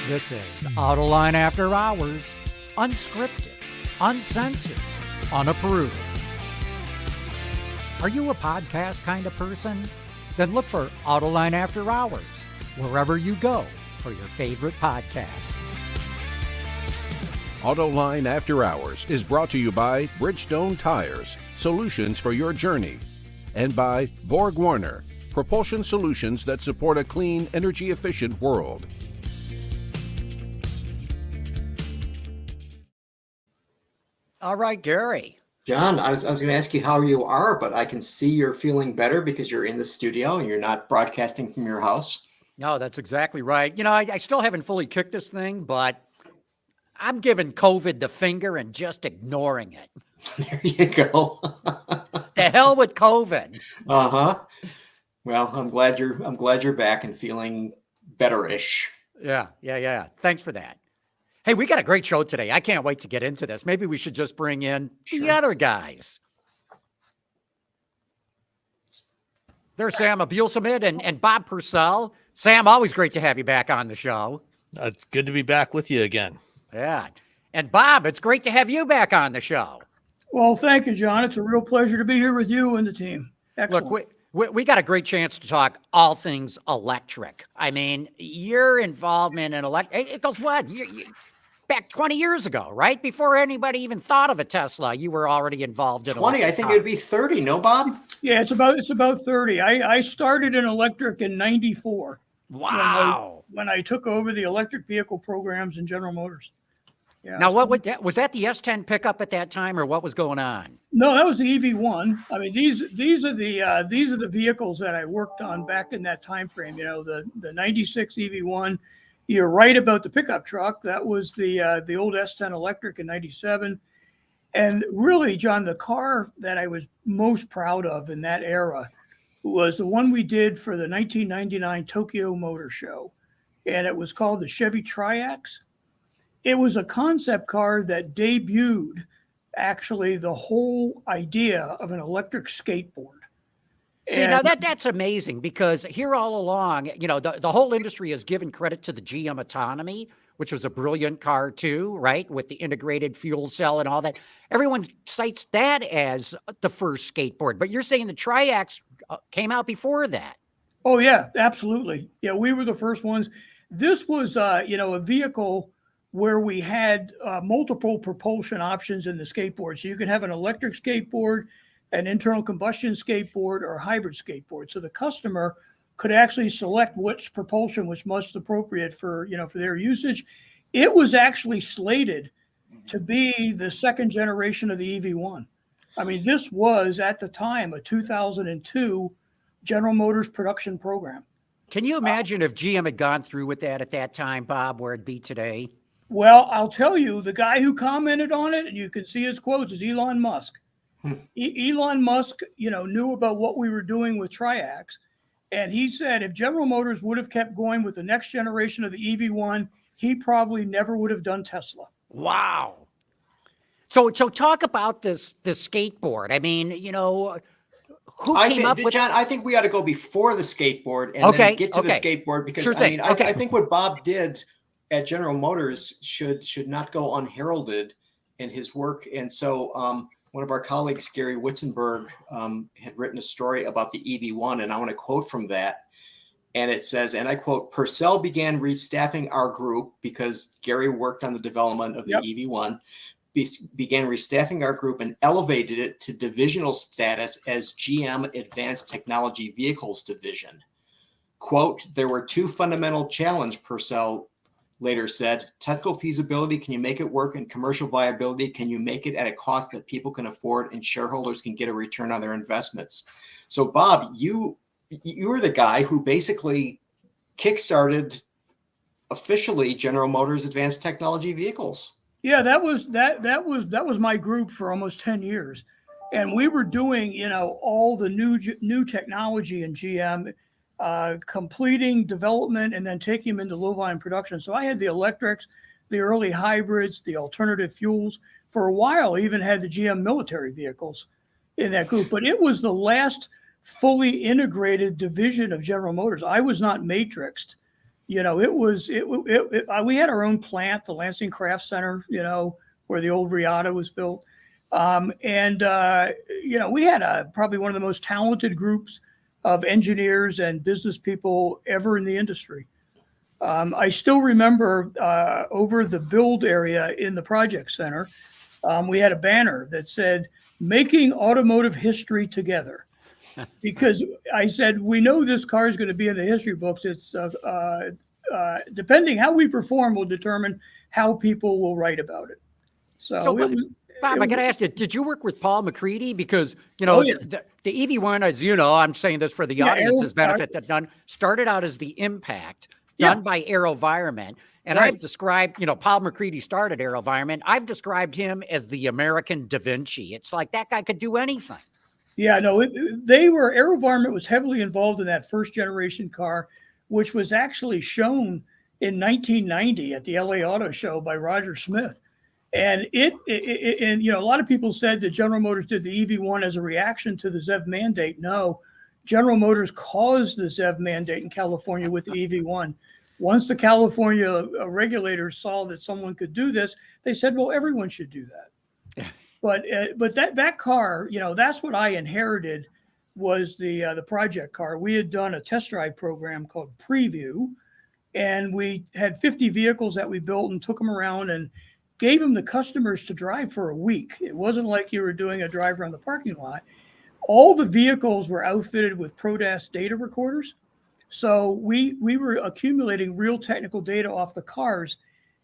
This is Autoline After Hours, unscripted, uncensored, unapproved. Are you a podcast kind of person? Then look for Autoline After Hours, wherever you go for your favorite podcast. Autoline After Hours is brought to you by Bridgestone Tires, solutions for your journey, and by Borg Warner, propulsion solutions that support a clean, energy-efficient world. All right, Gary. John, I was going to ask you how you are, but I can see you're feeling better because you're in the studio and you're not broadcasting from your house. No, that's exactly right. You know, I still haven't fully kicked this thing, but I'm giving COVID the finger and just ignoring it. There you go. The hell with COVID. Uh-huh. Well, I'm glad you're back and feeling better-ish. Yeah. Thanks for that. Hey, we got a great show today. I can't wait to get into this. Maybe we should just bring in the other guys. There's Sam Abuelsamid and Bob Purcell. Sam, always great to have you back on the show. It's good to be back with you again. Yeah. And Bob, it's great to have you back on the show. Well, thank you, John. It's a real pleasure to be here with you and the team. Excellent. Look, we got a great chance to talk all things electric. I mean, your involvement in electric, it goes what? Back 20 years ago, right? Before anybody even thought of a Tesla, you were already involved in 20, I think it would be 30, no, Bob? Yeah, it's about 30. I started in electric in 94. Wow. When I took over the electric vehicle programs in General Motors. Yeah. Now, was that the S10 pickup at that time, or what was going on? No, that was the EV-1. I mean, these are the vehicles that I worked on back in that time frame. You know, the 96 EV-1. You're right about the pickup truck. That was the old S10 electric in 97. And really, John, the car that I was most proud of in that era was the one we did for the 1999 Tokyo Motor Show. And it was called the Chevy Triax. It was a concept car that debuted actually the whole idea of an electric skateboard. See, now that's amazing, because here all along, you know, the whole industry has given credit to the GM Autonomy, which was a brilliant car too, right? With the integrated fuel cell and all that. Everyone cites that as the first skateboard, but you're saying the Triax came out before that. Oh yeah, absolutely. Yeah, we were the first ones. This was, a vehicle where we had multiple propulsion options in the skateboard. So you could have an electric skateboard, an internal combustion skateboard, or a hybrid skateboard. So the customer could actually select which propulsion was most appropriate for their usage. It was actually slated to be the second generation of the EV-1. I mean, this was at the time a 2002 General Motors production program. Can you imagine if GM had gone through with that at that time, Bob, where it'd be today? Well, I'll tell you, the guy who commented on it, and you can see his quotes, is Elon Musk. Elon Musk, knew about what we were doing with Triax. And he said if General Motors would have kept going with the next generation of the EV-1, he probably never would have done Tesla. Wow. So talk about this skateboard. I mean, who came up with... John, I think we ought to go before the skateboard and then get to the skateboard, because I think what Bob did at General Motors should not go unheralded in his work. And so one of our colleagues, Gary Witzenberg, had written a story about the EV-1, and I want to quote from that. And it says, and I quote, "Purcell began restaffing our group," because Gary worked on the development of the EV-1, began restaffing our group and elevated it to divisional status as GM Advanced Technology Vehicles Division. Quote, "There were two fundamental challenges," Purcell later said. "Technical feasibility, can you make it work? And commercial viability, can you make it at a cost that people can afford and shareholders can get a return on their investments?" So Bob, you were the guy who basically kickstarted officially General Motors Advanced Technology Vehicles. Yeah, that was my group for almost 10 years. And we were doing, all the new technology in GM, completing development and then taking them into low volume production. So I had the electrics, the early hybrids, the alternative fuels. For a while, I even had the GM military vehicles in that group. But it was the last fully integrated division of General Motors. I was not matrixed You know, we had our own plant, the Lansing Craft Center, you know, where the old Riata was built. You know, we had probably one of the most talented groups of engineers and business people ever in the industry. I still remember over the build area in the project center, we had a banner that said, "Making Automotive History Together." Because I said, we know this car is going to be in the history books. It's depending how we perform will determine how people will write about it. So Bob, I got to ask you, did you work with Paul McCready? Because, you know, the EV-1, as you know, I'm saying this for the audience's benefit, that started out as the Impact, done by AeroVironment. And I've described, you know, Paul McCready started AeroVironment. I've described him as the American Da Vinci. It's like that guy could do anything. Yeah, no, AeroVironment was heavily involved in that first generation car, which was actually shown in 1990 at the LA Auto Show by Roger Smith. And and you know, a lot of people said that General Motors did the EV-1 as a reaction to the ZEV mandate. No, General Motors caused the ZEV mandate in California with the EV-1. Once the California regulators saw that someone could do this, they said, well, everyone should do that. But that car, you know, that's what I inherited, was the project car. We had done a test drive program called Preview, and we had 50 vehicles that we built and took them around and gave them the customers to drive for a week. It wasn't like you were doing a drive around the parking lot. All the vehicles were outfitted with ProDAS data recorders. So we were accumulating real technical data off the cars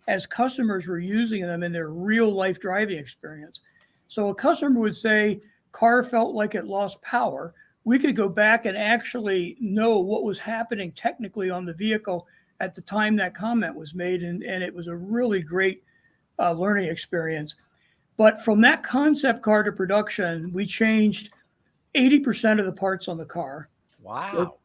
as customers were using them in their real life driving experience. So a customer would say, car felt like it lost power. We could go back and actually know what was happening technically on the vehicle at the time that comment was made. And it was a really great learning experience. But from that concept car to production, we changed 80% of the parts on the car. Wow.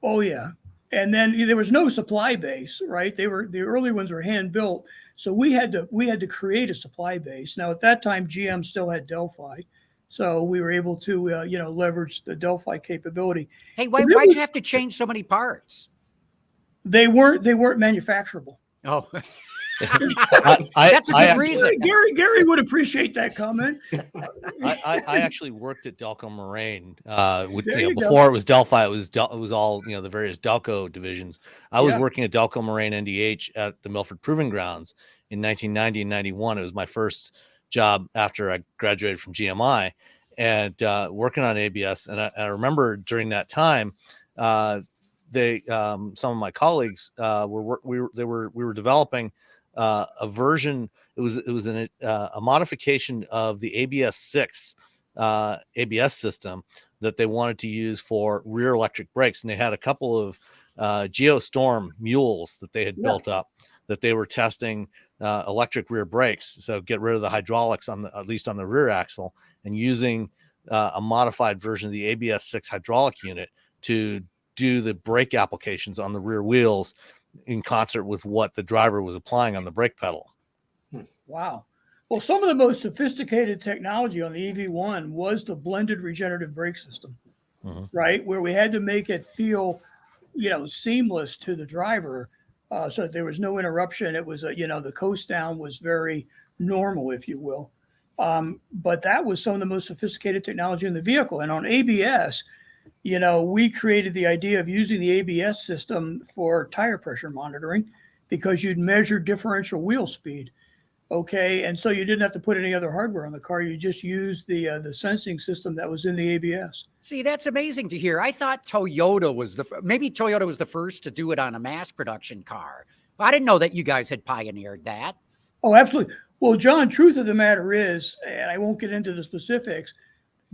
Oh, yeah. And then there was no supply base, right? The early ones were hand built. So we had to create a supply base. Now, at that time, GM still had Delphi. So we were able to, leverage the Delphi capability. Hey, why'd you have to change so many parts? They weren't manufacturable. Oh, that's a good reason. Gary would appreciate that comment. I actually worked at Delco Moraine. Before it was Delphi, it was all the various Delco divisions. I was working at Delco Moraine NDH at the Milford Proving Grounds in 1990 and 91. It was my first job after I graduated from GMI, and working on ABS. And I remember during that time, some of my colleagues we were developing a version. It was a modification of the ABS-6 ABS system that they wanted to use for rear electric brakes, and they had a couple of Geostorm mules that they had built up that they were testing electric rear brakes. So get rid of the hydraulics at least on the rear axle, and using a modified version of the ABS-6 hydraulic unit to do the brake applications on the rear wheels in concert with what the driver was applying on the brake pedal. Wow. Well, some of the most sophisticated technology on the EV-1 was the blended regenerative brake system, right? Where we had to make it feel, seamless to the driver, so that there was no interruption. It was, the coast down was very normal, if you will. But that was some of the most sophisticated technology in the vehicle. And on ABS, we created the idea of using the ABS system for tire pressure monitoring, because you'd measure differential wheel speed. Okay. And so you didn't have to put any other hardware on the car. You just used the sensing system that was in the ABS. See, that's amazing to hear. I thought Toyota was the first to do it on a mass production car. I didn't know that you guys had pioneered that. Oh, absolutely. Well, John, truth of the matter is, and I won't get into the specifics,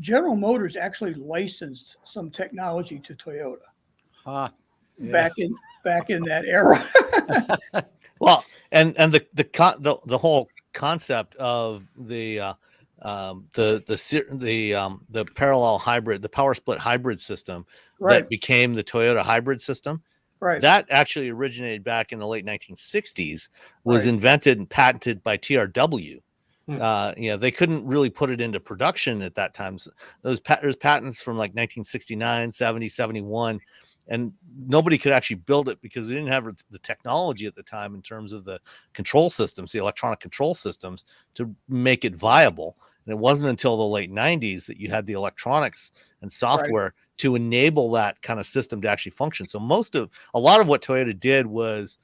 General Motors actually licensed some technology to Toyota back in that era. Well, and the whole concept of the parallel hybrid, the power split hybrid system that became the Toyota hybrid system, that actually originated back in the late 1960s, was invented and patented by TRW. They couldn't really put it into production at that time. So there's patents from like 1969, 70, 71. and nobody could actually build it because they didn't have the technology at the time in terms of the control systems, the electronic control systems, to make it viable. And it wasn't until the late 90s that you had the electronics and software to enable that kind of system to actually function. So a lot of what Toyota did was,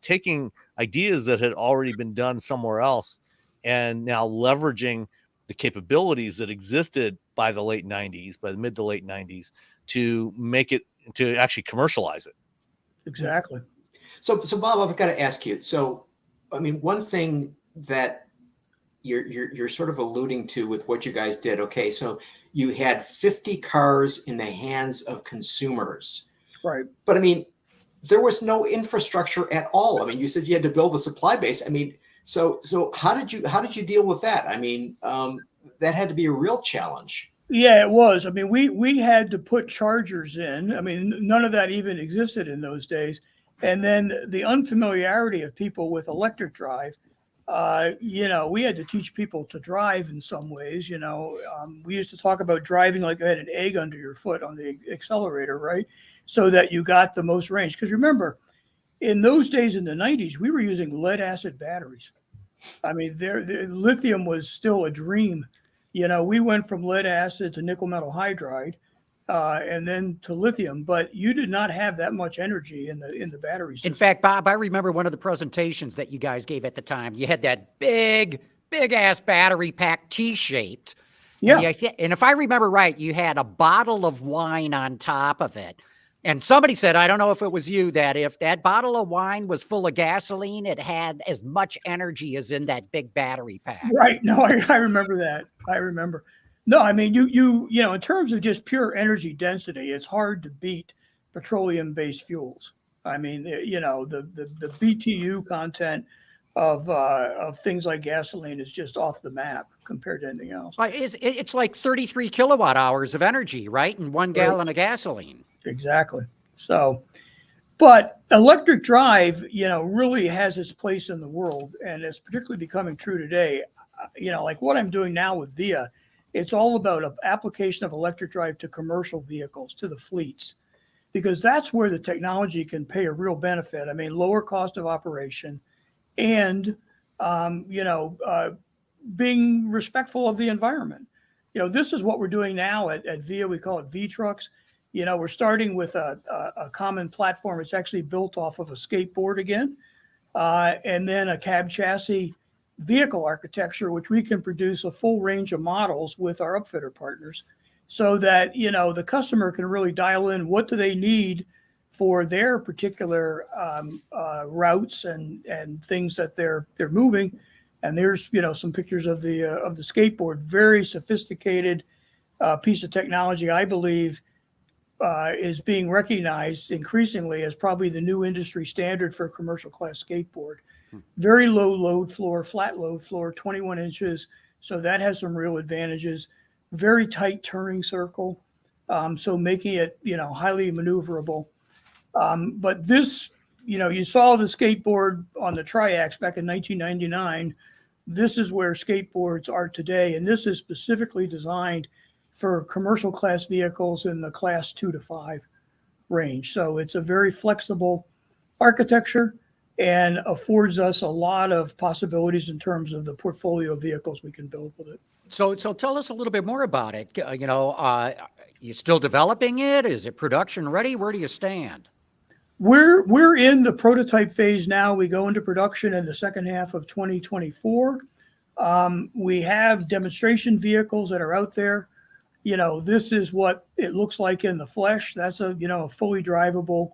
taking ideas that had already been done somewhere else and now leveraging the capabilities that existed by the mid to late 90s, to make it, to actually commercialize it. Exactly. So Bob, I've got to ask you. So, I mean, one thing that you're sort of alluding to with what you guys did. Okay, so you had 50 cars in the hands of consumers, right? But I mean, there was no infrastructure at all. I mean, you said you had to build a supply base. I mean, so how did you deal with that? I mean, that had to be a real challenge. Yeah, it was. I mean, we had to put chargers in. I mean, none of that even existed in those days. And then the unfamiliarity of people with electric drive, we had to teach people to drive in some ways. We used to talk about driving like you had an egg under your foot on the accelerator, right? So that you got the most range. Because remember, in those days in the 90s, we were using lead acid batteries. I mean, the lithium was still a dream. We went from lead acid to nickel metal hydride, and then to lithium, but you did not have that much energy in the battery system. In fact, Bob, I remember one of the presentations that you guys gave at the time. You had that big ass battery pack T-shaped. Yeah. And if I remember right, you had a bottle of wine on top of it. And somebody said, I don't know if it was you, that if that bottle of wine was full of gasoline, it had as much energy as in that big battery pack. Right. No, I remember that. I remember. No, I mean, you in terms of just pure energy density, it's hard to beat petroleum-based fuels. I mean, the BTU content of things like gasoline is just off the map compared to anything else. It's like 33 kilowatt hours of energy, right? And 1 gallon of gasoline. Exactly. So, but electric drive, really has its place in the world, and it's particularly becoming true today. Like what I'm doing now with VIA, it's all about an application of electric drive to commercial vehicles, to the fleets, because that's where the technology can pay a real benefit. I mean, lower cost of operation and, being respectful of the environment. This is what we're doing now at VIA. We call it V trucks. We're starting with a common platform. It's actually built off of a skateboard again, and then a cab chassis vehicle architecture, which we can produce a full range of models with our upfitter partners, so that the customer can really dial in what do they need for their particular routes and things that they're moving. And there's some pictures of the skateboard. Very sophisticated piece of technology, I believe. Is being recognized increasingly as probably the new industry standard for a commercial class skateboard. Very low load floor, flat load floor, 21 inches. So that has some real advantages. Very tight turning circle. So making it, highly maneuverable. But this, you saw the skateboard on the Triax back in 1999. This is where skateboards are today. And this is specifically designed for commercial class vehicles in the class 2 to 5 range. So it's a very flexible architecture and affords us a lot of possibilities in terms of the portfolio of vehicles we can build with it. So tell us a little bit more about it. You still developing it? Is it production ready? Where do you stand? We're in the prototype phase now. We go into production in the second half of 2024. We have demonstration vehicles that are out there. This is what it looks like in the flesh. That's a fully drivable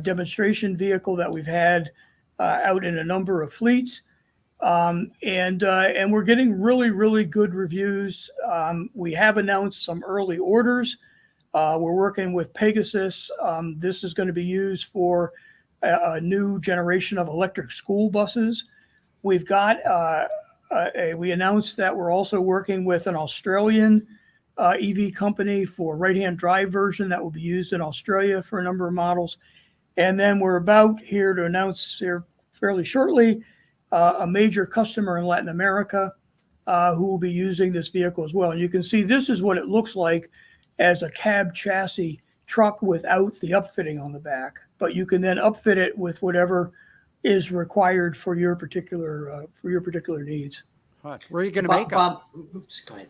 demonstration vehicle that we've had out in a number of fleets. And we're getting really, really good reviews. We have announced some early orders. We're working with Pegasus. This is going to be used for a new generation of electric school buses. We've got, we announced that we're also working with an Australian EV company for right-hand drive version that will be used in Australia for a number of models. And then we're about here to announce here fairly shortly a major customer in Latin America who will be using this vehicle as well. And you can see this is what it looks like as a cab chassis truck without the upfitting on the back, but you can then upfit it with whatever is required for your particular needs. Where are you going to make them? Bob, oops, go ahead.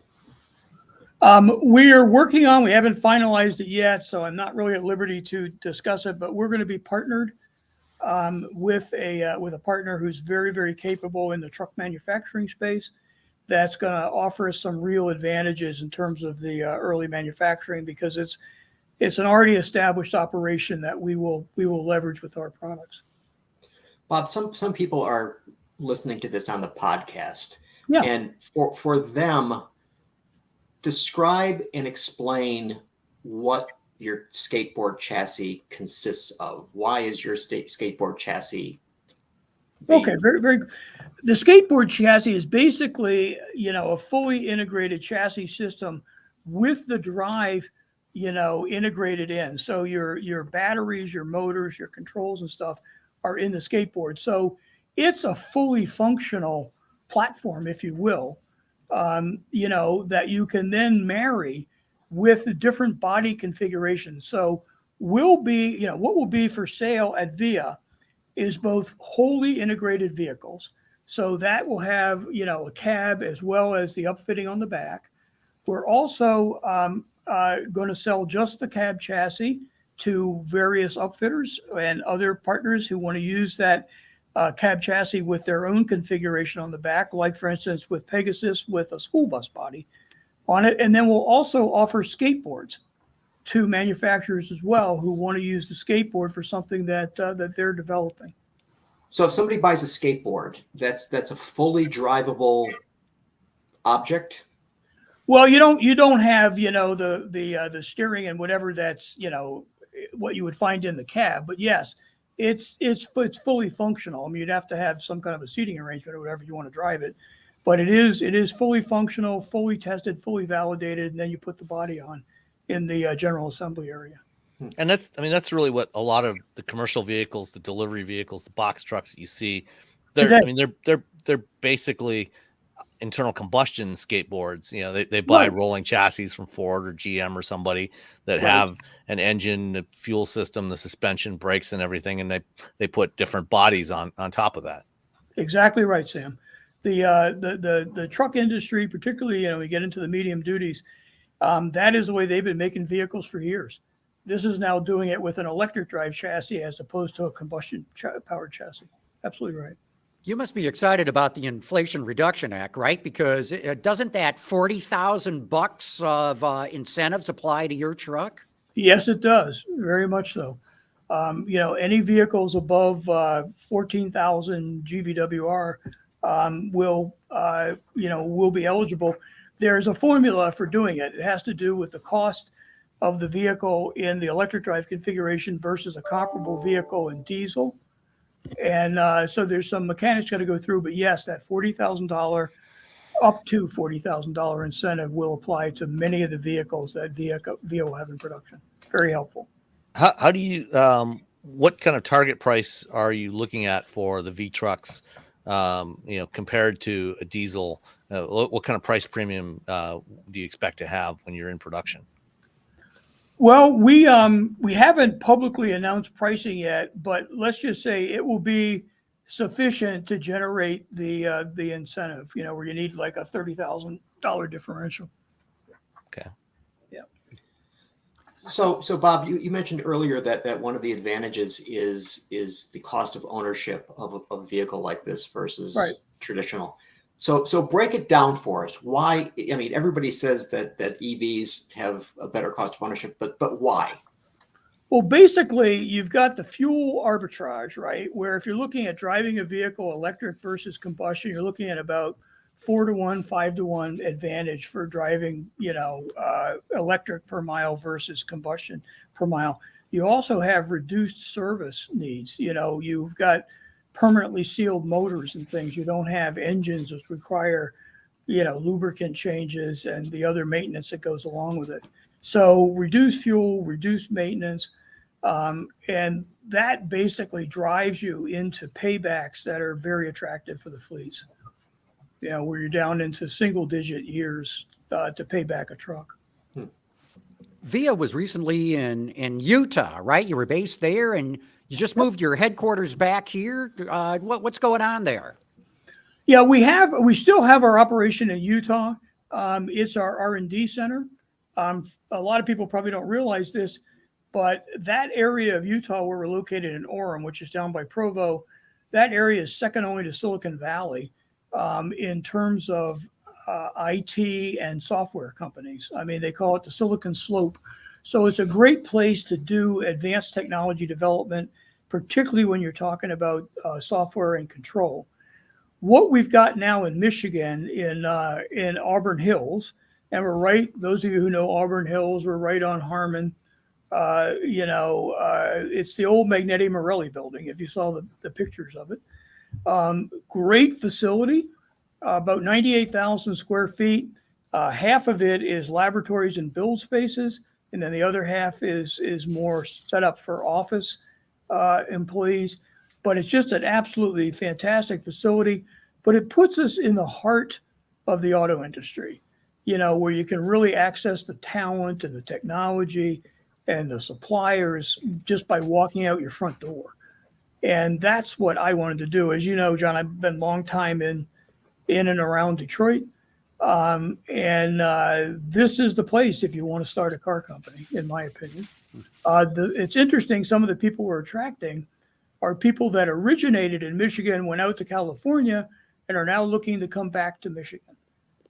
We are working on, we haven't finalized it yet, so I'm not really at liberty to discuss it, but we're going to be partnered with a partner who's very, very capable in the truck manufacturing space. That's going to offer us some real advantages in terms of the early manufacturing, because it's an already established operation that we will leverage with our products. Bob, some people are listening to this on the podcast. Yeah. And for them, describe and explain what your skateboard chassis consists of. Why is your skateboard chassis? Okay, very, very. The skateboard chassis is basically, a fully integrated chassis system with the drive, integrated in. So your batteries, your motors, your controls and stuff are in the skateboard. So it's a fully functional platform, if you will, that you can then marry with different body configurations. So what will be for sale at VIA is both wholly integrated vehicles. So that will have, a cab as well as the upfitting on the back. We're also going to sell just the cab chassis to various upfitters and other partners who want to use that cab chassis with their own configuration on the back, like for instance with Pegasus with a school bus body on it. And then we'll also offer skateboards to manufacturers as well who want to use the skateboard for something that they're developing. So if somebody buys a skateboard, that's a fully drivable object. Well, you don't have the steering and whatever that's what you would find in the cab, but yes, it's fully functional. I mean, you'd have to have some kind of a seating arrangement or whatever you want to drive it, but it is fully functional, fully tested, fully validated, and then you put the body on in the general assembly area. And that's really what a lot of the commercial vehicles, the delivery vehicles, the box trucks that you see, they're basically internal combustion skateboards. They buy rolling chassis from Ford or GM or somebody that have an engine, the fuel system, the suspension, brakes, and everything, and they put different bodies on top of that. Exactly right, Sam. The truck industry, particularly we get into the medium duties, that is the way they've been making vehicles for years. This is now doing it with an electric drive chassis as opposed to a combustion powered chassis. Absolutely right. You must be excited about the Inflation Reduction Act, right? Because doesn't that $40,000 of incentives apply to your truck? Yes, it does. Very much so. Any vehicles above 14,000 GVWR will be eligible. There's a formula for doing it. It has to do with the cost of the vehicle in the electric drive configuration versus a comparable vehicle in diesel. And so there's some mechanics got to go through, but yes, that $40,000 up to $40,000 incentive will apply to many of the vehicles that VIA will have in production. Very helpful. How do you, what kind of target price are you looking at for the V trucks, compared to a diesel? What kind of price premium do you expect to have when you're in production? Well, we haven't publicly announced pricing yet, but let's just say it will be sufficient to generate the incentive, where you need like a $30,000 differential. Okay. Yeah. So Bob, you mentioned earlier that one of the advantages is the cost of ownership of a vehicle like this versus traditional. So break it down for us. Why? I mean, everybody says that EVs have a better cost of ownership, but why? Well, basically, you've got the fuel arbitrage, right? Where if you're looking at driving a vehicle electric versus combustion, you're looking at about 4-to-1, 5-to-1 advantage for driving, electric per mile versus combustion per mile. You also have reduced service needs. You've got permanently sealed motors and things. You don't have engines that require, lubricant changes and the other maintenance that goes along with it. So reduce fuel, reduce maintenance, and that basically drives you into paybacks that are very attractive for the fleets. Where you're down into single-digit years to pay back a truck. VIA was recently in Utah, right? You were based there, and you just moved your headquarters back here. What's going on there? Yeah, we still have our operation in Utah. It's our R&D center. A lot of people probably don't realize this, but that area of Utah where we're located in Orem, which is down by Provo, that area is second only to Silicon Valley in terms of IT and software companies. I mean, they call it the Silicon Slope. So it's a great place to do advanced technology development, particularly when you're talking about software and control. What we've got now in Michigan in Auburn Hills, and we're right, those of you who know Auburn Hills, we're right on Harmon. It's the old Magneti Morelli building, if you saw the pictures of it. Great facility, about 98,000 square feet. Half of it is laboratories and build spaces, and then the other half is more set up for office employees. But it's just an absolutely fantastic facility. But it puts us in the heart of the auto industry, where you can really access the talent and the technology and the suppliers just by walking out your front door. And that's what I wanted to do. As you know, John, I've been a long time in and around Detroit. This is the place if you want to start a car company, in my opinion. It's interesting, some of the people we're attracting are people that originated in Michigan, went out to California, and are now looking to come back to Michigan.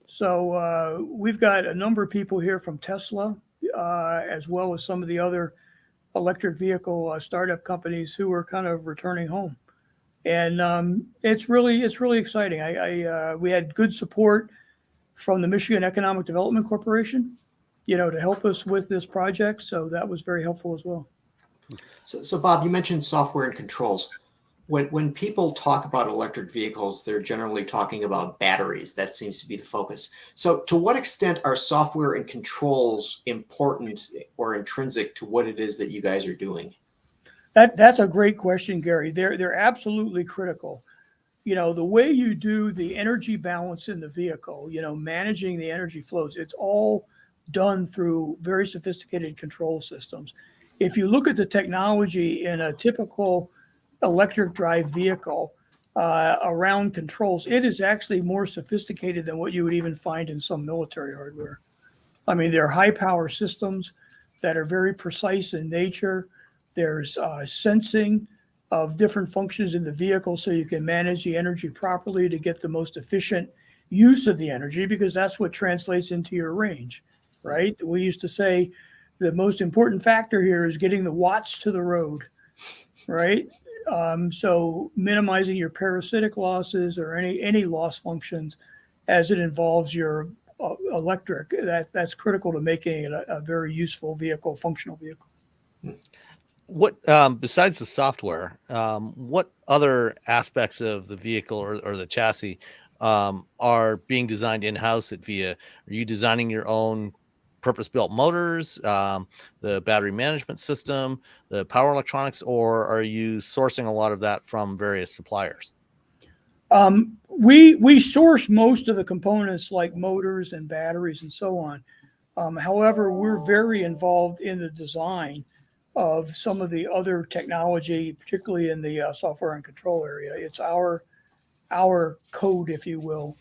So we've got a number of people here from Tesla, as well as some of the other electric vehicle startup companies who are kind of returning home. And it's really exciting. We had good support from the Michigan Economic Development Corporation, to help us with this project. So that was very helpful as well. So Bob, you mentioned software and controls. When people talk about electric vehicles, they're generally talking about batteries. That seems to be the focus. So to what extent are software and controls important or intrinsic to what it is that you guys are doing? That's a great question, Gary. They're absolutely critical. The way you do the energy balance in the vehicle, managing the energy flows, it's all done through very sophisticated control systems. If you look at the technology in a typical electric drive vehicle around controls, it is actually more sophisticated than what you would even find in some military hardware. I mean, they're high power systems that are very precise in nature. There's sensing of different functions in the vehicle so you can manage the energy properly to get the most efficient use of the energy, because that's what translates into your range, right? We used to say the most important factor here is getting the watts to the road, right? So minimizing your parasitic losses or any loss functions as it involves your electric, that's critical to making it a very useful vehicle, functional vehicle. What besides the software, what other aspects of the vehicle or the chassis are being designed in-house at VIA? Are you designing your own purpose-built motors, the battery management system, the power electronics, or are you sourcing a lot of that from various suppliers? We source most of the components like motors and batteries and so on. However, we're very involved in the design of some of the other technology, particularly in the software and control area. It's our code, if you will.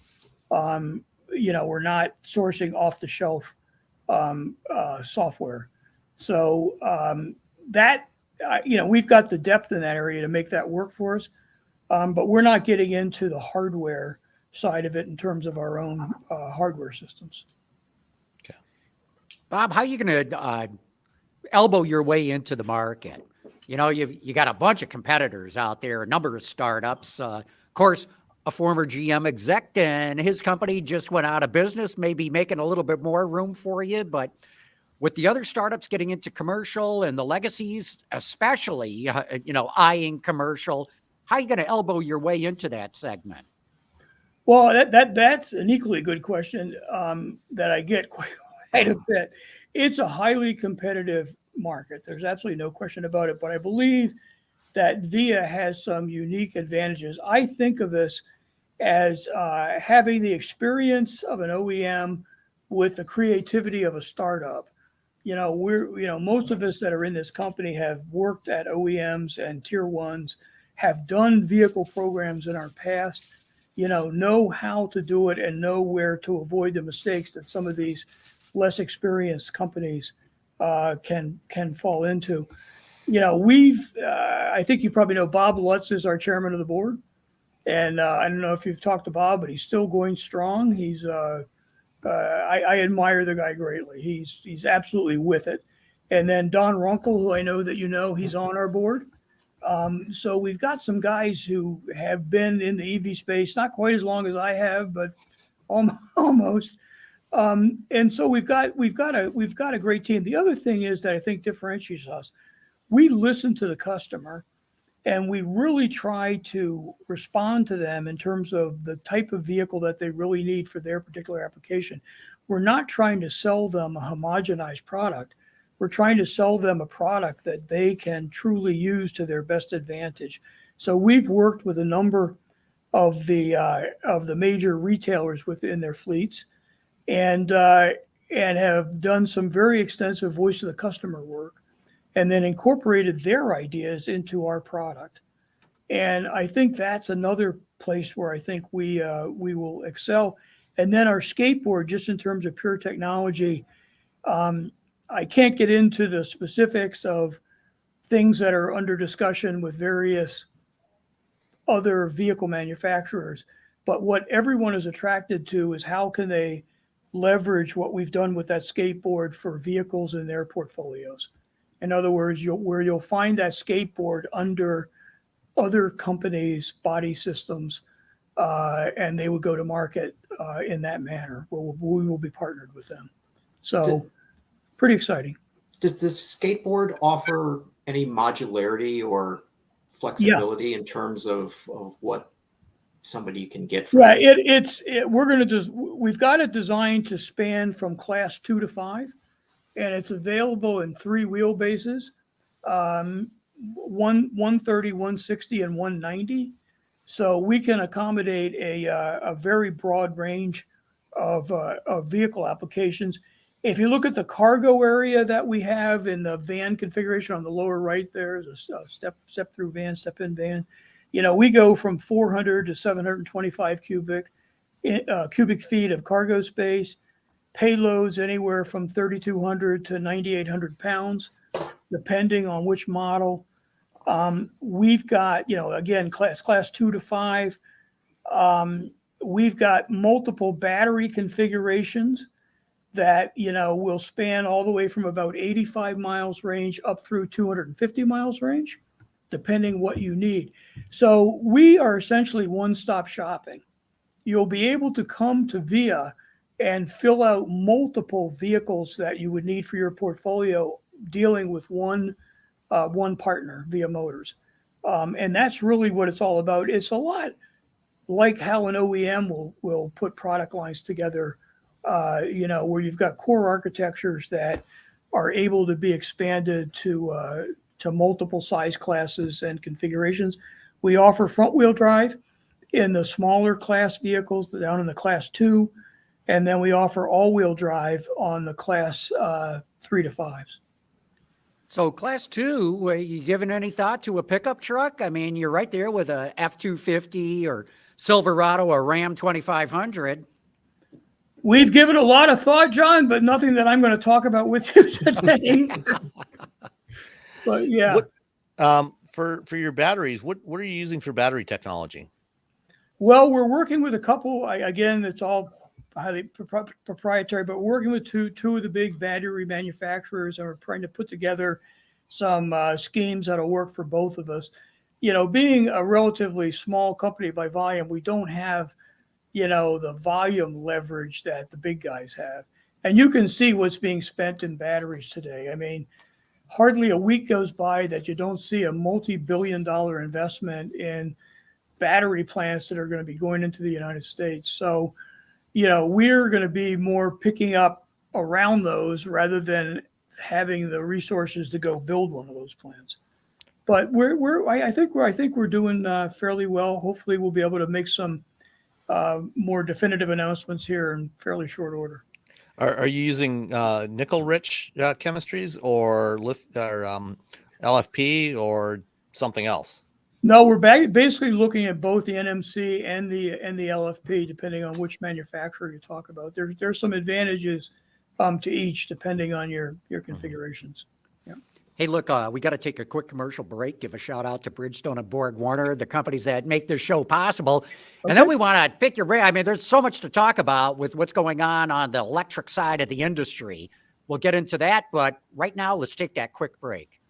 We're not sourcing off the shelf software. So we've got the depth in that area to make that work for us. But we're not getting into the hardware side of it in terms of our own hardware systems. Okay. Bob, how are you going to elbow your way into the market? You got a bunch of competitors out there, a number of startups. Of course, a former GM exec and his company just went out of business, maybe making a little bit more room for you. But with the other startups getting into commercial and the legacies, especially, eyeing commercial, how are you going to elbow your way into that segment? Well, that's an equally good question that I get quite a bit. It's a highly competitive market. There's absolutely no question about it. But I believe that VIA has some unique advantages. I think of this as having the experience of an OEM with the creativity of a startup. most of us that are in this company have worked at OEMs and tier ones, have done vehicle programs in our past, know how to do it and know where to avoid the mistakes that some of these less experienced companies can fall into. I think you probably know Bob Lutz is our chairman of the board. And I don't know if you've talked to Bob, but he's still going strong. I admire the guy greatly. He's absolutely with it. And then Don Runkle, who I know that he's on our board. So we've got some guys who have been in the EV space, not quite as long as I have, but almost. And so we've got a great team. The other thing is that I think differentiates us. We listen to the customer, and we really try to respond to them in terms of the type of vehicle that they really need for their particular application. We're not trying to sell them a homogenized product. We're trying to sell them a product that they can truly use to their best advantage. So we've worked with a number of the major retailers within their fleets, and have done some very extensive voice of the customer work, and then incorporated their ideas into our product. And I think that's another place where I think we will excel. And then our skateboard, just in terms of pure technology, I can't get into the specifics of things that are under discussion with various other vehicle manufacturers. But what everyone is attracted to is how can they leverage what we've done with that skateboard for vehicles in their portfolios. In other words, you'll find that skateboard under other companies' body systems, and they would go to market in that manner. We will be partnered with them. So pretty exciting. Does this skateboard offer any modularity or flexibility in terms of what somebody can get from it? We've got it designed to span from class 2 to 5. And it's available in 3 wheelbases, 130, 160, and 190. So we can accommodate a very broad range of vehicle applications. If you look at the cargo area that we have in the van configuration on the lower right, there's a step-through van, step-in van. We go from 400 to 725 cubic feet of cargo space. Payloads anywhere from 3,200 to 9,800 pounds, depending on which model. We've got, again, class 2 to 5. We've got multiple battery configurations that, will span all the way from about 85 miles range up through 250 miles range, depending what you need. So we are essentially one-stop shopping. You'll be able to come to VIA and fill out multiple vehicles that you would need for your portfolio, dealing with one partner, VIA Motors. And that's really what it's all about. It's a lot like how an OEM will put product lines together, where you've got core architectures that are able to be expanded to multiple size classes and configurations. We offer front wheel drive in the smaller class vehicles, down in the class 2. And then we offer all-wheel drive on the class 3 to 5s. So class 2, are you giving any thought to a pickup truck? I mean, you're right there with a F-250 or Silverado or Ram 2500. We've given a lot of thought, John, but nothing that I'm going to talk about with you today. But yeah. For your batteries, what are you using for battery technology? Well, we're working with a couple. Again, it's all highly proprietary, but we're working with two of the big battery manufacturers, and we're trying to put together some schemes that'll work for both of us. Being a relatively small company by volume, we don't have, the volume leverage that the big guys have. And you can see what's being spent in batteries today. I mean, hardly a week goes by that you don't see a multi-billion-dollar investment in battery plants that are going to be going into the United States. So, we're going to be more picking up around those rather than having the resources to go build one of those plants. But I think we're doing fairly well. Hopefully, we'll be able to make some more definitive announcements here in fairly short order. Are you using nickel-rich chemistries or LFP or something else? No, we're basically looking at both the NMC and the LFP, depending on which manufacturer you talk about. There's some advantages to each, depending on your configurations. Yeah. Hey, look, we got to take a quick commercial break. Give a shout out to Bridgestone and Borg Warner, the companies that make this show possible. Okay. And then we want to pick your brain. I mean, there's so much to talk about with what's going on the electric side of the industry. We'll get into that, but right now, let's take that quick break.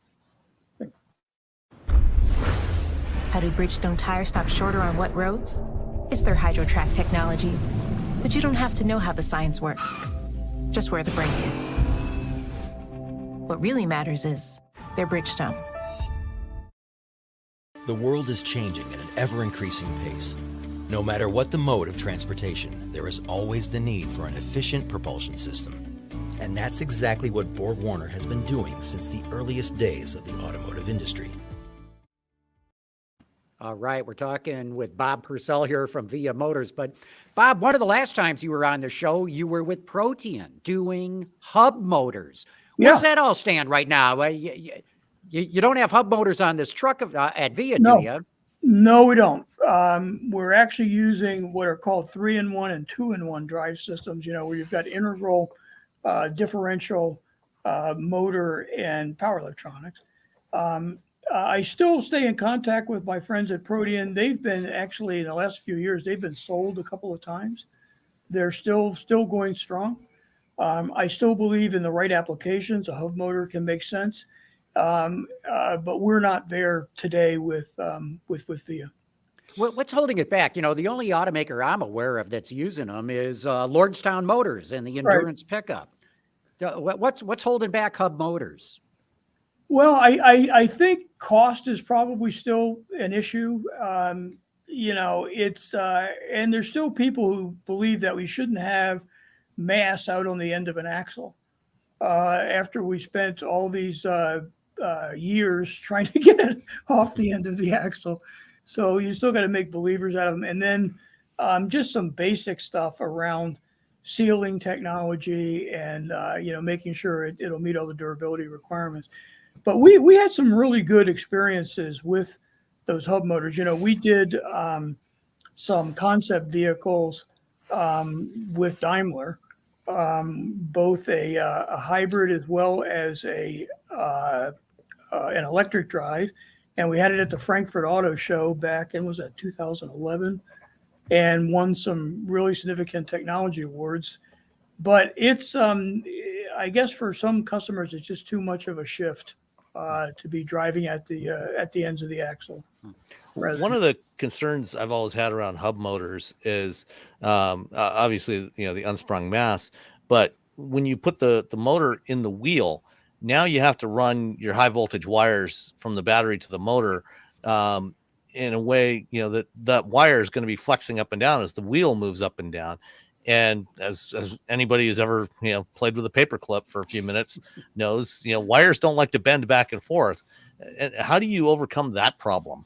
How do Bridgestone tires stop shorter on wet roads? It's their HydroTrack technology. But you don't have to know how the science works, just where the brake is. What really matters is their Bridgestone. The world is changing at an ever-increasing pace. No matter what the mode of transportation, there is always the need for an efficient propulsion system. And that's exactly what Borg Warner has been doing since the earliest days of the automotive industry. All right, we're talking with Bob Purcell here from VL Motors. But Bob, one of the last times you were on the show, you were with Protean doing hub motors. Where does that all stand right now? You don't have hub motors on this truck at VIA, do you? No, we don't. We're actually using what are called 3-in-1 and 2-in-1 drive systems, where you've got integral, differential, motor, and power electronics. I still stay in contact with my friends at Protean. They've been actually in the last few years, they've been sold a couple of times. They're still going strong. I still believe in the right applications. A hub motor can make sense, but we're not there today with VIA. What's holding it back? The only automaker I'm aware of that's using them is Lordstown Motors and the Endurance pickup. What's holding back hub motors? Well, I think cost is probably still an issue. It's and there's still people who believe that we shouldn't have mass out on the end of an axle. After we spent all these years trying to get it off the end of the axle, so you still got to make believers out of them. And then just some basic stuff around sealing technology and making sure it'll meet all the durability requirements. But we had some really good experiences with those hub motors. We did some concept vehicles with Daimler, both a hybrid as well as an electric drive. And we had it at the Frankfurt Auto Show back in, was that 2011, and won some really significant technology awards. But it's, I guess for some customers, it's just too much of a shift to be driving at the ends of the axle. One of the concerns I've always had around hub motors is obviously the unsprung mass, but when you put the motor in the wheel, now you have to run your high voltage wires from the battery to the motor in a way that wire is going to be flexing up and down as the wheel moves up and down. And as anybody who's ever, played with a paper clip for a few minutes knows, wires don't like to bend back and forth. And how do you overcome that problem?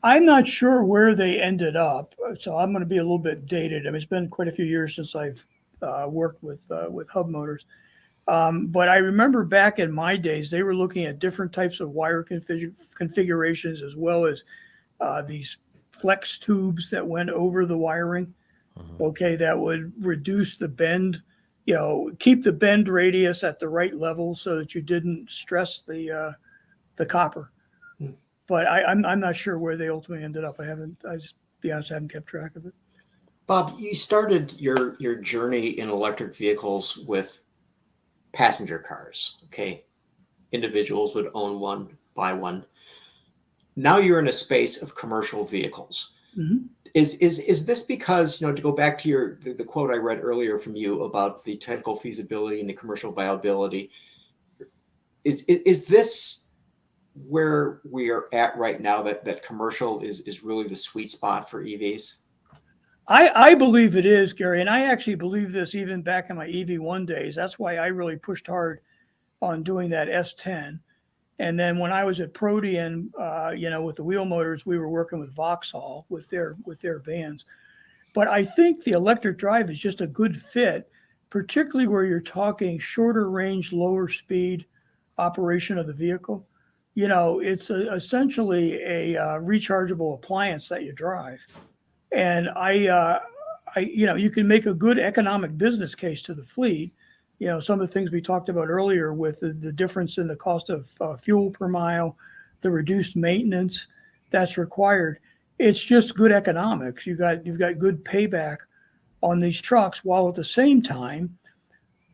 I'm not sure where they ended up, so I'm going to be a little bit dated. I mean, it's been quite a few years since I've worked with hub motors. But I remember back in my days, they were looking at different types of wire configurations, as well as these flex tubes that went over the wiring. Okay, that would reduce the bend, keep the bend radius at the right level so that you didn't stress the copper. But I'm not sure where they ultimately ended up. I just be honest, I haven't kept track of it. Bob, you started your journey in electric vehicles with passenger cars. Okay, individuals would own one, buy one. Now you're in a space of commercial vehicles. Mm-hmm. Is this because, to go back to the quote I read earlier from you about the technical feasibility and the commercial viability, is this where we are at right now, that commercial is really the sweet spot for EVs? I believe it is, Gary, and I actually believe this even back in my EV-1 days. That's why I really pushed hard on doing that S10. And then when I was at Protean, with the wheel motors, we were working with Vauxhall with their vans. But I think the electric drive is just a good fit particularly where you're talking shorter range, lower speed operation of the vehicle. It's essentially a rechargeable appliance that you drive. And you can make a good economic business case to the fleet. Some of the things we talked about earlier with the difference in the cost of fuel per mile, the reduced maintenance that's required. It's just good economics. You've got good payback on these trucks, while at the same time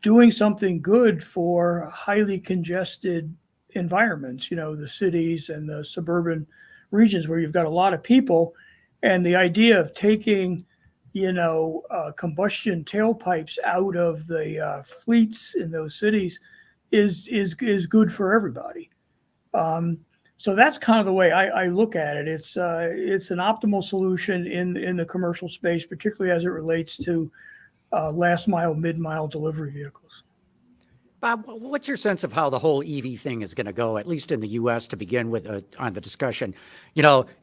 doing something good for highly congested environments, the cities and the suburban regions where you've got a lot of people. And the idea of taking, combustion tailpipes out of the fleets in those cities is good for everybody. So that's kind of the way I look at it. It's an optimal solution in the commercial space, particularly as it relates to last mile, mid-mile delivery vehicles. Bob, what's your sense of how the whole EV thing is going to go, at least in the U.S. to begin with on the discussion?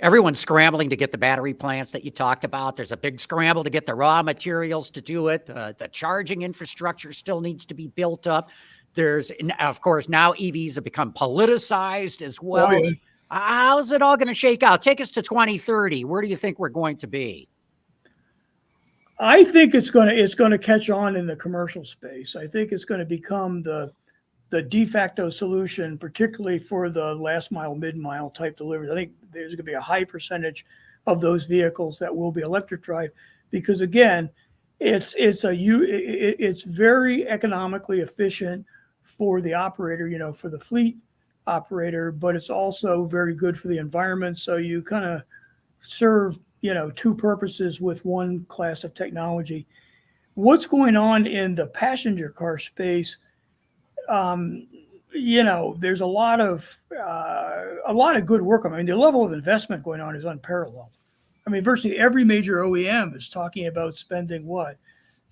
Everyone's scrambling to get the battery plants that you talked about. There's a big scramble to get the raw materials to do it. The charging infrastructure still needs to be built up. There's, of course, now EVs have become politicized as well. Oh, yeah. How's it all going to shake out? Take us to 2030. Where do you think we're going to be? I think it's going to catch on in the commercial space. I think it's going to become the de facto solution, particularly for the last mile, mid-mile type deliveries. I think there's going to be a high percentage of those vehicles that will be electric drive, because again, it's very economically efficient for the operator, for the fleet operator, but it's also very good for the environment. So you kind of serve two purposes with one class of technology. What's going on in the passenger car space? There's a lot of good work. I mean, the level of investment going on is unparalleled. I mean, virtually every major OEM is talking about spending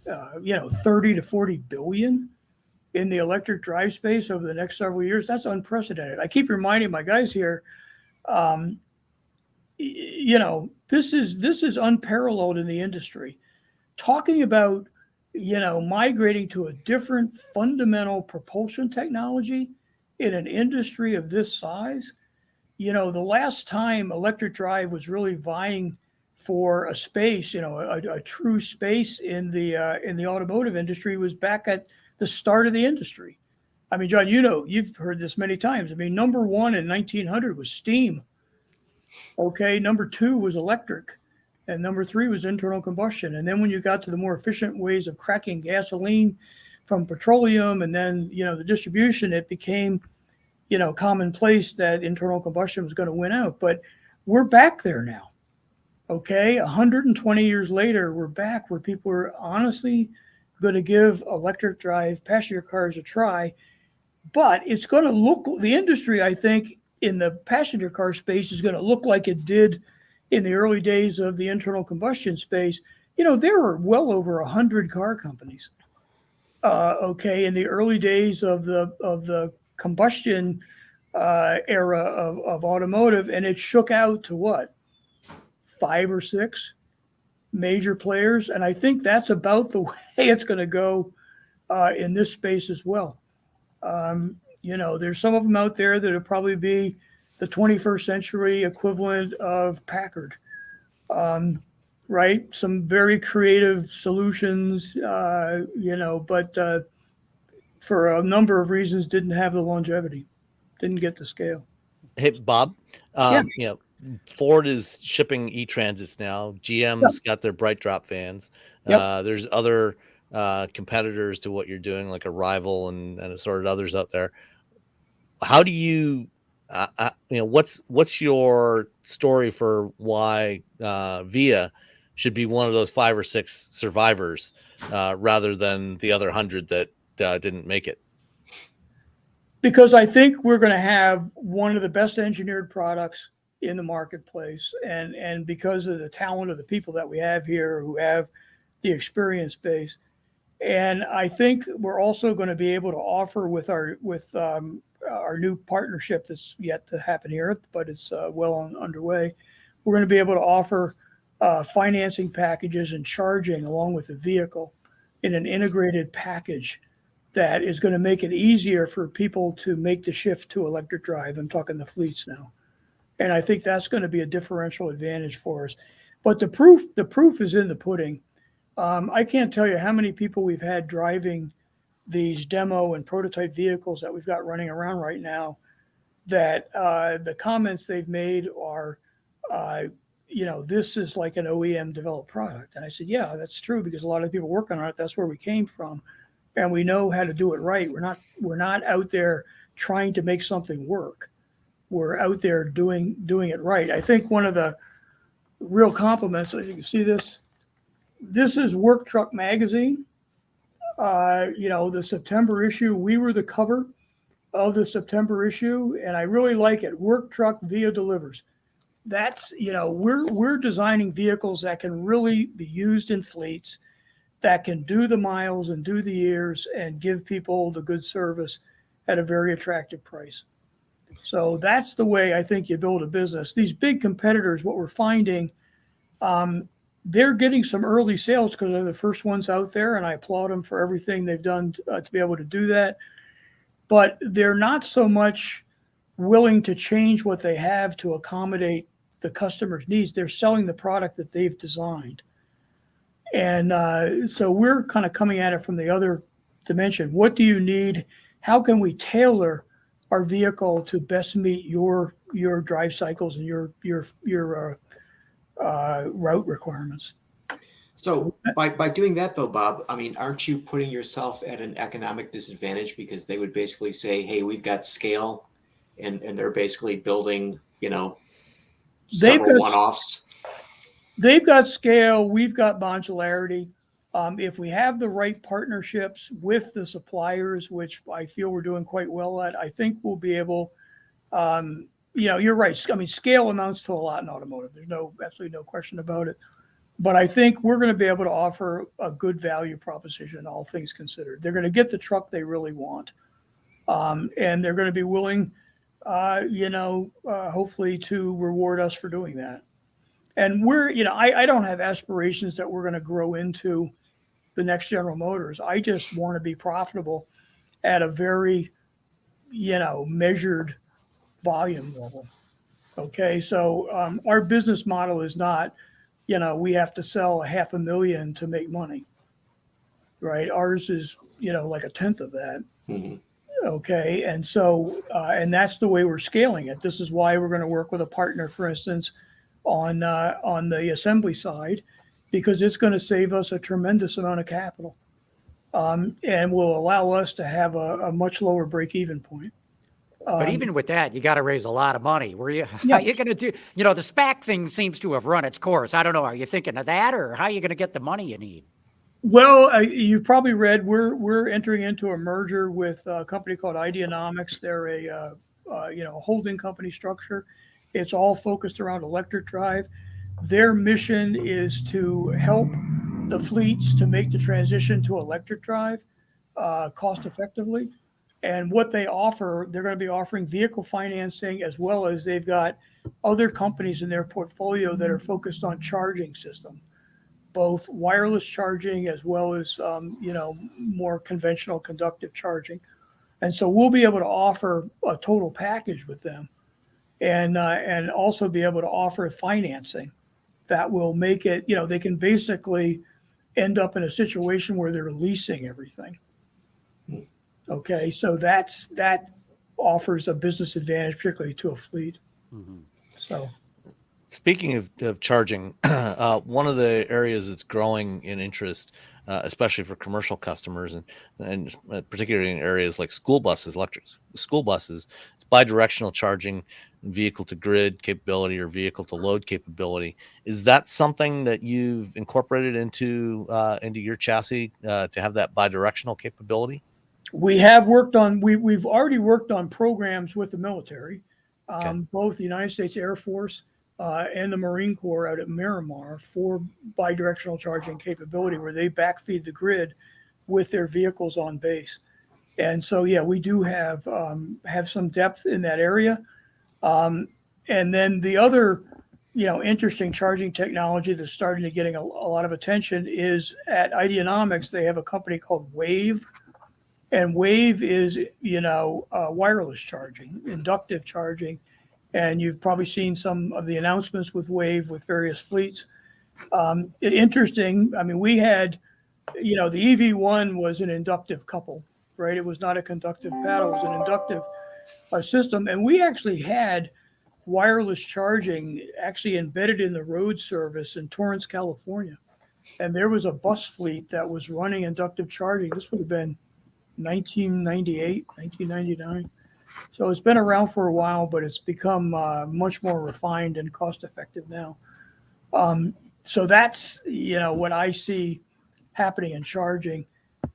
30 to 40 billion in the electric drive space over the next several years. That's unprecedented. I keep reminding my guys here, this is unparalleled in the industry. Talking about, migrating to a different fundamental propulsion technology in an industry of this size. The last time electric drive was really vying for a space, a true space in the automotive industry was back at the start of the industry. I mean, John, you've heard this many times. I mean, number one in 1900 was steam. Okay, number two was electric, and number three was internal combustion. And then when you got to the more efficient ways of cracking gasoline from petroleum, and then the distribution, it became commonplace that internal combustion was going to win out. But we're back there now. Okay, 120 years later, we're back where people are honestly going to give electric drive passenger cars a try. But it's going to look, the industry, I think, in the passenger car space is going to look like it did in the early days of the internal combustion space. There were well over 100 car companies. In the early days of the combustion era of automotive, and it shook out to what, 5 or 6 major players, and I think that's about the way it's going to go in this space as well. There's some of them out there that'll probably be the 21st century equivalent of Packard, right? Some very creative solutions, but for a number of reasons didn't have the longevity, didn't get the scale. Hey, Bob, Ford is shipping e-transits now. GM's got their bright drop fans. There's other competitors to what you're doing, like Arrival and assorted others out there. How do you, what's your story for why VIA should be one of those 5 or 6 survivors rather than the other 100 that didn't make it? Because I think we're going to have one of the best engineered products in the marketplace, and because of the talent of the people that we have here who have the experience base. And I think we're also going to be able to offer with our new partnership that's yet to happen here, but it's well underway. We're going to be able to offer financing packages and charging along with the vehicle in an integrated package that is going to make it easier for people to make the shift to electric drive. I'm talking the fleets now. And I think that's going to be a differential advantage for us. But the proof is in the pudding. I can't tell you how many people we've had driving these demo and prototype vehicles that we've got running around right now, that the comments they've made are, this is like an OEM developed product. And I said, yeah, that's true, because a lot of people working on it, that's where we came from. And we know how to do it right. We're not out there trying to make something work. We're out there doing it right. I think one of the real compliments, as you can see this is Work Truck Magazine. The September issue, we were the cover of the September issue, and I really like it. Work Truck Via delivers. That's, we're designing vehicles that can really be used in fleets, that can do the miles and do the years and give people the good service at a very attractive price. So that's the way I think you build a business. These big competitors, what we're finding, they're getting some early sales because they're the first ones out there, and I applaud them for everything they've done to be able to do that. But they're not so much willing to change what they have to accommodate the customer's needs. They're selling the product that they've designed. And so we're kind of coming at it from the other dimension. What do you need? How can we tailor our vehicle to best meet your drive cycles and your route requirements? So by doing that though, Bob, I mean, aren't you putting yourself at an economic disadvantage, because they would basically say, hey, we've got scale, and they're basically building, several one-offs. They've got scale. We've got modularity. If we have the right partnerships with the suppliers, which I feel we're doing quite well at, I think we'll be able, you're right. I mean, scale amounts to a lot in automotive. There's absolutely no question about it. But I think we're going to be able to offer a good value proposition, all things considered. They're going to get the truck they really want. And they're going to be willing, hopefully to reward us for doing that. And I don't have aspirations that we're going to grow into the next General Motors. I just want to be profitable at a very, measured volume level. Okay. So our business model is not, we have to sell 500,000 to make money, right? Ours is, like a tenth of that. Mm-hmm. Okay. And so, and that's the way we're scaling it. This is why we're going to work with a partner, for instance, on the assembly side, because it's going to save us a tremendous amount of capital, and will allow us to have a much lower break-even point. But even with that, you got to raise a lot of money. How are you going to do? The SPAC thing seems to have run its course. I don't know. Are you thinking of that, or how are you going to get the money you need? Well, you've probably read we're entering into a merger with a company called Ideanomics. They're a holding company structure. It's all focused around electric drive. Their mission is to help the fleets to make the transition to electric drive cost effectively. And what they offer, they're going to be offering vehicle financing, as well as they've got other companies in their portfolio that are focused on charging system, both wireless charging as well as more conventional conductive charging. And so we'll be able to offer a total package with them, and also be able to offer financing that will make it, they can basically end up in a situation where they're leasing everything. Okay, so that offers a business advantage, particularly to a fleet. Mm-hmm. So, speaking of charging, one of the areas that's growing in interest, especially for commercial customers, and particularly in areas like school buses, electric school buses, it's bidirectional charging, vehicle to grid capability or vehicle to load capability. Is that something that you've incorporated into your chassis to have that bidirectional capability? We have worked on, we've already worked on programs with the military, both the United States Air Force and the Marine Corps out at Miramar, for bidirectional charging capability, where they backfeed the grid with their vehicles on base. And so, yeah, we do have some depth in that area. And then the other interesting charging technology that's starting to getting a lot of attention is at Ideanomics. They have a company called Wave, and Wave is, wireless charging, inductive charging. And you've probably seen some of the announcements with Wave with various fleets. Interesting. I mean, we had, the EV-1 was an inductive couple, right? It was not a conductive paddle, it was an inductive system. And we actually had wireless charging actually embedded in the road service in Torrance, California. And there was a bus fleet that was running inductive charging. This would have been 1998, 1999. So it's been around for a while, but it's become much more refined and cost effective now. So that's, what I see happening in charging.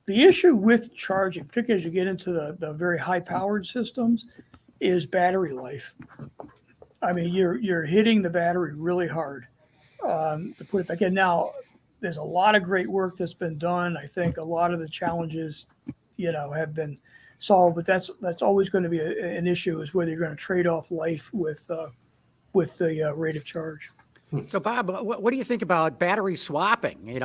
The issue with charging, particularly as you get into the very high powered systems, is battery life. I mean, you're hitting the battery really hard to put it back in. Now, there's a lot of great work that's been done. I think a lot of the challenges, have been solved, but that's always going to be an issue, is whether you're going to trade off life with the rate of charge. So, Bob, what do you think about battery swapping?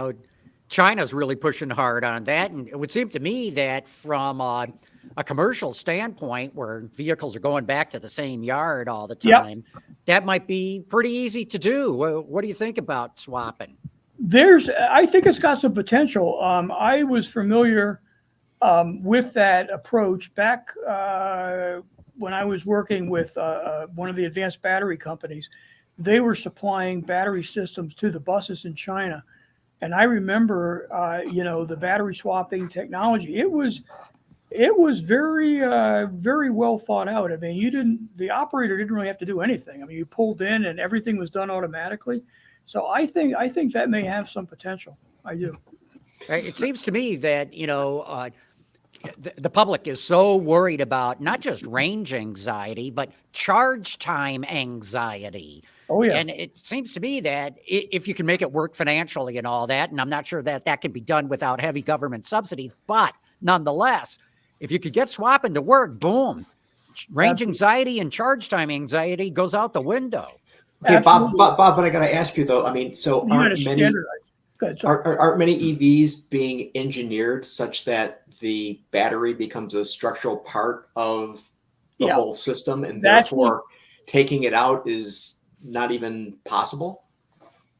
China's really pushing hard on that, and it would seem to me that from a commercial standpoint, where vehicles are going back to the same yard all the time, that might be pretty easy to do. What do you think about swapping? I think it's got some potential. I was familiar with that approach back when I was working with one of the advanced battery companies. They were supplying battery systems to the buses in China. And I remember, the battery swapping technology. It was very, very well thought out. I mean, the operator didn't really have to do anything. I mean, you pulled in and everything was done automatically. So I think that may have some potential. I do. It seems to me that, the public is so worried about not just range anxiety, but charge time anxiety. Oh, yeah. And it seems to me that if you can make it work financially and all that, and I'm not sure that can be done without heavy government subsidies, but nonetheless, if you could get swapping to work, boom, range anxiety and charge time anxiety goes out the window. Okay, Bob, but I got to ask you though, I mean, so aren't many EVs being engineered such that the battery becomes a structural part of the whole system, and therefore taking it out is not even possible?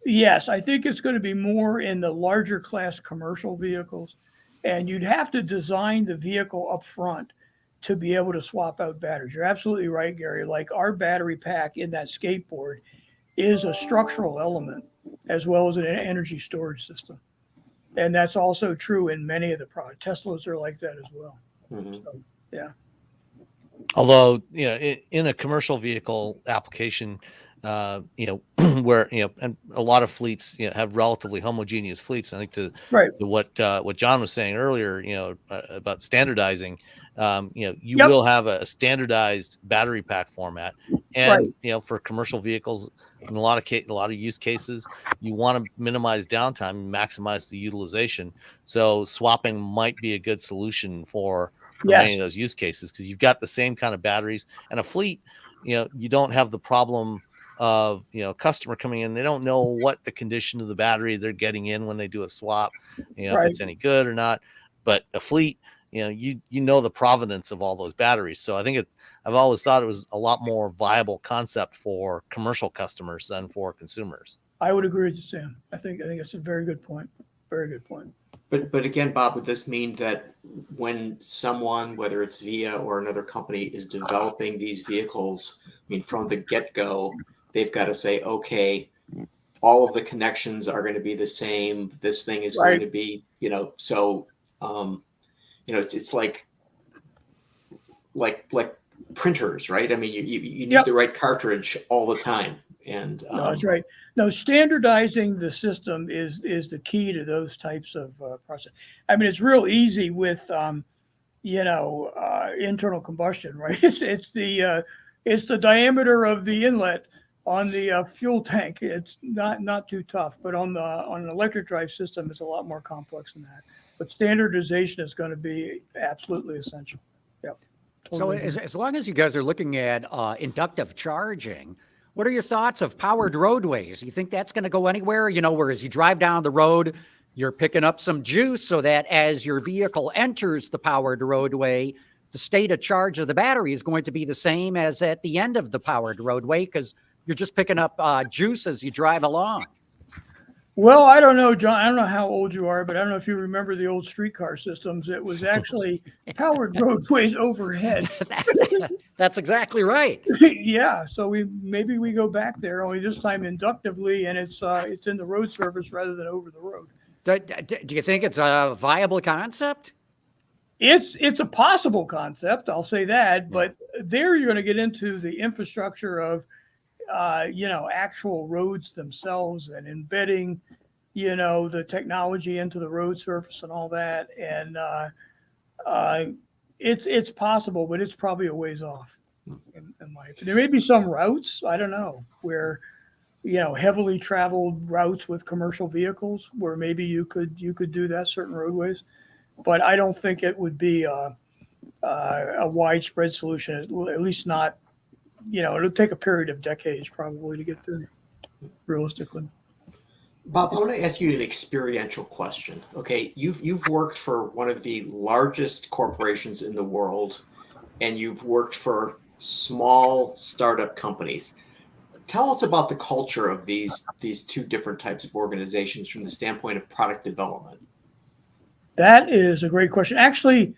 Yes, I think it's going to be more in the larger class commercial vehicles, and you'd have to design the vehicle up front to be able to swap out batteries. You're absolutely right, Gary. Like our battery pack in that skateboard is a structural element as well as an energy storage system. And that's also true in many of the products. Teslas are like that as well. Mm-hmm. So, yeah. Although, in a commercial vehicle application, where, and a lot of fleets, have relatively homogeneous fleets. I think to what John was saying earlier, about standardizing, you will have a standardized battery pack format, and for commercial vehicles, in a lot of use cases, you want to minimize downtime, maximize the utilization. So swapping might be a good solution for many of those use cases, because you've got the same kind of batteries. And a fleet, you don't have the problem of customer coming in, they don't know what the condition of the battery they're getting in when they do a swap, if it's any good or not. But a fleet, you know the provenance of all those batteries. So I think I've always thought it was a lot more viable concept for commercial customers than for consumers. I would agree with you, Sam. I think it's a very good point. Very good point. But again, Bob, would this mean that when someone, whether it's VIA or another company, is developing these vehicles, I mean, from the get-go, they've got to say, okay, all of the connections are going to be the same. This thing is going to be, so, it's like printers, right? I mean, you need the right cartridge all the time. And no, that's right. No, standardizing the system is the key to those types of process. I mean, it's real easy with, internal combustion, right? It's the diameter of the inlet on the fuel tank. It's not too tough, but on an electric drive system, it's a lot more complex than that. But standardization is going to be absolutely essential. Yep. Totally. So as long as you guys are looking at inductive charging, What are your thoughts of powered roadways? You think that's going to go anywhere? You know, where as you drive down the road, you're picking up some juice so that as your vehicle enters the powered roadway, the state of charge of the battery is going to be the same as at the end of the powered roadway because you're just picking up juice as you drive along. Well, I don't know, John. I don't know how old you are, but I don't know if you remember the old streetcar systems. It was actually powered roadways overhead. That's exactly right. Yeah, so maybe we go back there, only this time inductively, and it's in the road surface rather than over the road. Do you think it's a viable concept? It's a possible concept, I'll say that, but there you're going to get into the infrastructure of actual roads themselves and embedding, the technology into the road surface and all that. And it's possible, but it's probably a ways off. In my opinion. There may be some routes, I don't know, where, heavily traveled routes with commercial vehicles where maybe you could do that, certain roadways, but I don't think it would be a widespread solution, at least not. It'll take a period of decades probably to get there, realistically. Bob, I want to ask you an experiential question. Okay, you've worked for one of the largest corporations in the world, and you've worked for small startup companies. Tell us about the culture of these two different types of organizations from the standpoint of product development. That is a great question. Actually,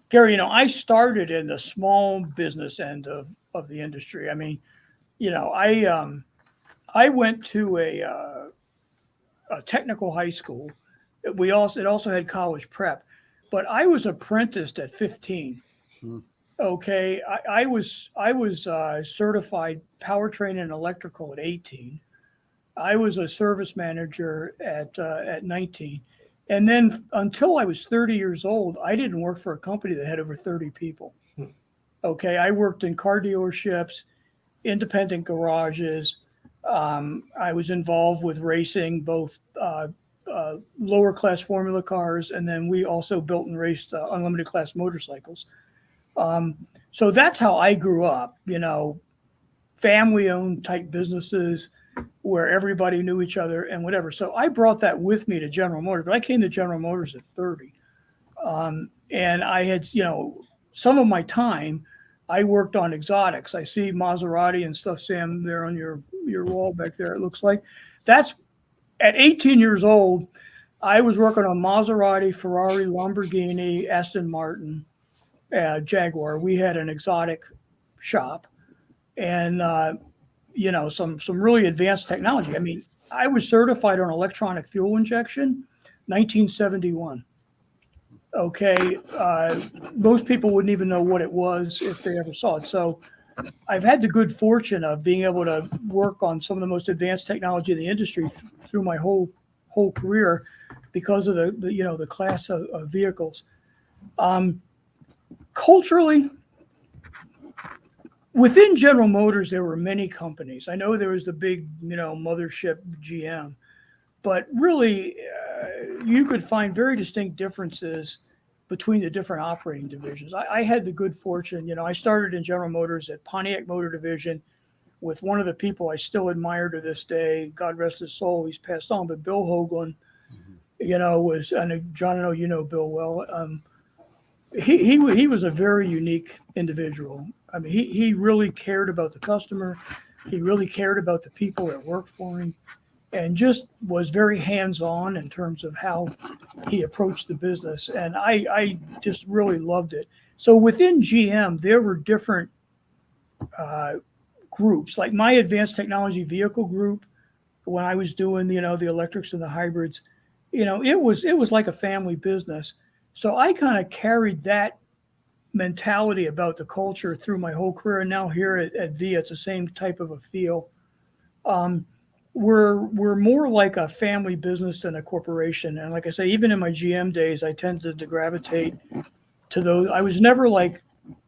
Gary, I started in the small business end of the industry. I mean, I went to a technical high school. It also had college prep, but I was apprenticed at 15. Okay, I was certified powertrain and electrical at 18. I was a service manager at 19. And then until I was 30 years old, I didn't work for a company that had over 30 people. Okay, I worked in car dealerships, independent garages. I was involved with racing, both lower class formula cars, and then we also built and raced unlimited class motorcycles. So that's how I grew up, family owned type businesses where everybody knew each other and whatever. So I brought that with me to General Motors, but I came to General Motors at 30. And I had, some of my time I worked on exotics. I see Maserati and stuff, Sam, there on your wall back there, it looks like. That's at 18 years old, I was working on Maserati, Ferrari, Lamborghini, Aston Martin, Jaguar. We had an exotic shop and, some really advanced technology. I mean, I was certified on electronic fuel injection, 1971. Okay. Most people wouldn't even know what it was if they ever saw it. So I've had the good fortune of being able to work on some of the most advanced technology in the industry through my whole career because of the class of vehicles. Culturally, within General Motors, there were many companies. I know there was the big, mothership GM, but really you could find very distinct differences between the different operating divisions. I had the good fortune, I started in General Motors at Pontiac Motor Division with one of the people I still admire to this day, God rest his soul, he's passed on, but Bill Hoagland, was, and John, I know you know Bill well, he was a very unique individual. I mean, he really cared about the customer. He really cared about the people that worked for him and just was very hands-on in terms of how he approached the business. And I just really loved it. So within GM, there were different groups, like my advanced technology vehicle group, when I was doing, the electrics and the hybrids, it was like a family business. So I kind of carried that mentality about the culture through my whole career. And now here at VIA, it's the same type of a feel. We're more like a family business than a corporation. And like I say, even in my GM days, I tended to gravitate to those. I was never like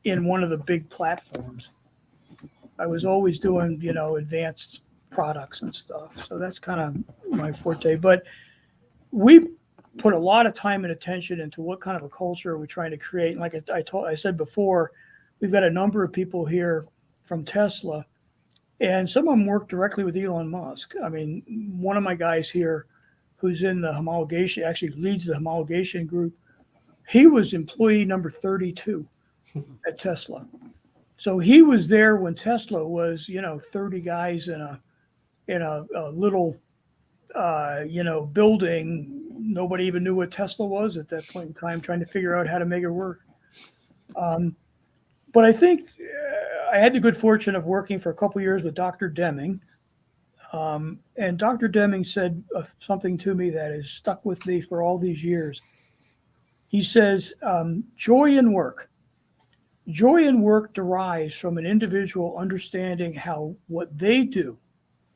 in one of the big platforms. I was always doing, advanced products and stuff. So that's kind of my forte. But we put a lot of time and attention into what kind of a culture we're trying to create. And like I said before, we've got a number of people here from Tesla And some of them work directly with Elon Musk. I mean, one of my guys here who's in the homologation, actually leads the homologation group, he was employee number 32 at Tesla. So he was there when Tesla was, 30 guys in a little, building. Nobody even knew what Tesla was at that point in time, trying to figure out how to make it work. But I think I had the good fortune of working for a couple of years with Dr. Deming. And Dr. Deming said something to me that has stuck with me for all these years. He says, joy in work derives from an individual understanding how what they do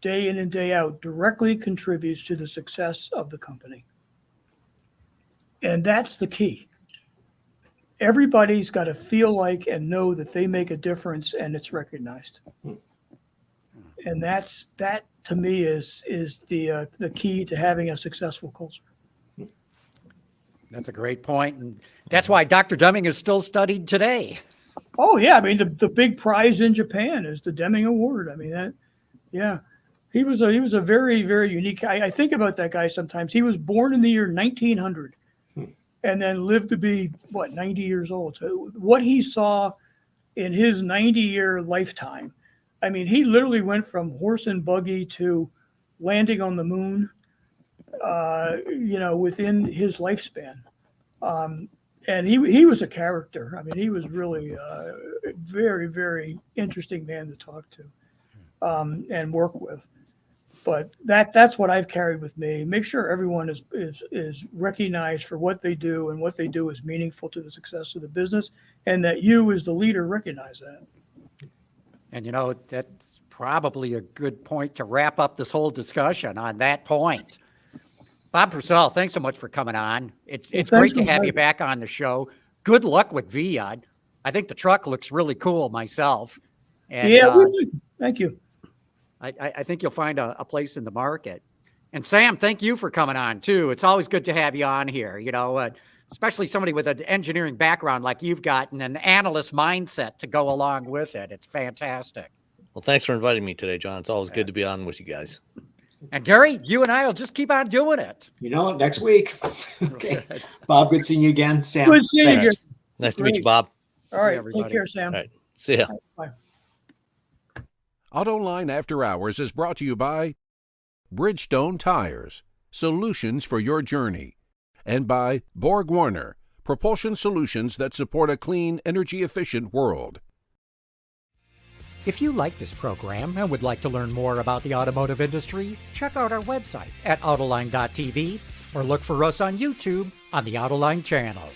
day in and day out directly contributes to the success of the company. And that's the key. Everybody's got to feel like and know that they make a difference and it's recognized. And that to me is the key to having a successful culture. That's a great point. And that's why Dr. Deming is still studied today. Oh yeah. I mean, the big prize in Japan is the Deming Award. I mean, he was a very, very unique. I think about that guy sometimes. He was born in the year 1900 and then lived to be 90 years old. So what he saw in his 90-year lifetime, I mean, he literally went from horse and buggy to landing on the moon, within his lifespan. And he was a character. I mean, he was really a very, very interesting man to talk to and work with. But that's what I've carried with me. Make sure everyone is recognized for what they do and what they do is meaningful to the success of the business, and that you as the leader recognize that. And that's probably a good point to wrap up this whole discussion on that point. Bob Purcell, thanks so much for coming on. It's great to have you back on the show. Good luck with VL. I think the truck looks really cool myself. And, thank you. I think you'll find a place in the market. And Sam, thank you for coming on too. It's always good to have you on here, especially somebody with an engineering background like you've got and an analyst mindset to go along with it. It's fantastic. Well, thanks for inviting me today, John. It's always good to be on with you guys. And Gary, you and I will just keep on doing it. Next week. Okay. Bob, good seeing you again. Sam, good seeing you. Nice to meet you, Bob. All right. Take care, Sam. All right. See ya. Bye. Autoline After Hours is brought to you by Bridgestone Tires, solutions for your journey, and by Borg Warner, propulsion solutions that support a clean, energy-efficient world. If you like this program and would like to learn more about the automotive industry, check out our website at autoline.tv or look for us on YouTube on the Autoline channel.